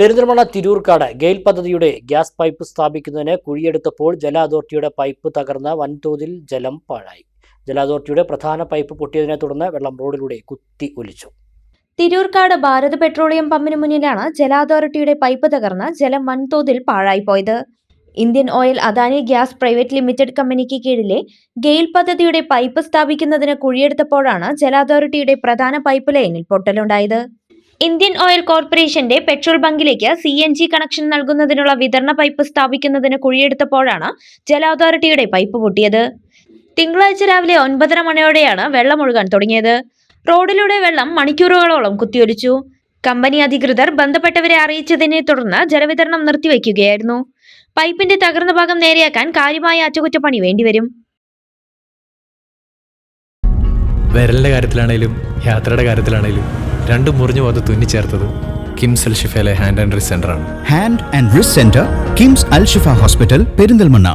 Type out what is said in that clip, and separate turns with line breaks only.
പെരിന്തൽമണ്ണ തിരൂർക്കാട് ഗെയിൽ പദ്ധതിയുടെ gas pipe സ്ഥാപിക്കുന്നതിന് കുഴിയെടുത്തപ്പോൾ ജല അതോറിറ്റിയുടെ പൈപ്പ് തകർന്ന് വൻതോതിൽ ജലം പാഴായി. ജല അതോറിറ്റിയുടെ പ്രധാന പൈപ്പ് പൊട്ടിയതിനെ തുടർന്ന് വെള്ളം റോഡിലൂടെ കുത്തി ഒലിച്ചു.
തിരൂർക്കാട് ഭാരത് പെട്രോളിയം പമ്പിന് മുന്നിലാണ് ജല അതോറിറ്റിയുടെ പൈപ്പ് തകർന്ന് ജലം വൻതോതിൽ പാഴായിപ്പോയത്. Indian Oil Adani Gas Private Limited കമ്പനിക്ക് കീഴിലെ ഗെയിൽ പദ്ധതിയുടെ പൈപ്പ് സ്ഥാപിക്കുന്നതിന് കുഴിയെടുത്തപ്പോഴാണ് ജല അതോറിറ്റിയുടെ പ്രധാന പൈപ്പ് ലൈനിൽ പൊട്ടലുണ്ടായത്. ഇന്ത്യൻ ഓയിൽ കോർപ്പറേഷന്റെ പെട്രോൾ ബങ്കിലേക്ക് CNG കണക്ഷൻ നൽകുന്നതിനുള്ള വിതരണ പൈപ്പ് സ്ഥാപിക്കുന്നതിന് കുഴിയെടുത്തപ്പോഴാണ് ജല അതോറിറ്റിയുടെ പൈപ്പ് പൊട്ടിയത്. തിങ്കളാഴ്ച രാവിലെ 9:30 മണിയോടെയാണ് വെള്ളം ഒഴുകാൻ തുടങ്ങിയത്. റോഡിലൂടെ വെള്ളം മണിക്കൂറുകളോളം കുത്തിയൊലിച്ചു. കമ്പനി അധികൃതർ ബന്ധപ്പെട്ടവരെ അറിയിച്ചതിനെ തുടർന്ന് ജലവിതരണം നിർത്തിവെക്കുകയായിരുന്നു. പൈപ്പിന്റെ തകർന്ന ഭാഗം നേരെയാക്കാൻ കാര്യമായ അറ്റകുറ്റപ്പണി വേണ്ടിവരും.
വിരലിന്റെ കാര്യത്തിലാണേലും യാത്രയുടെ കാര്യത്തിലാണേലും രണ്ടും മുറിഞ്ഞു പോകാതെ തുന്നിച്ചേർത്തത് കിംസ് അൽ ഷിഫയിലെ ഹാൻഡ് ആൻഡ് റിസ്റ്റ് സെന്ററാണ്.
Hand and wrist centre, KIMS Al Shifa hospital, Perinthalmanna.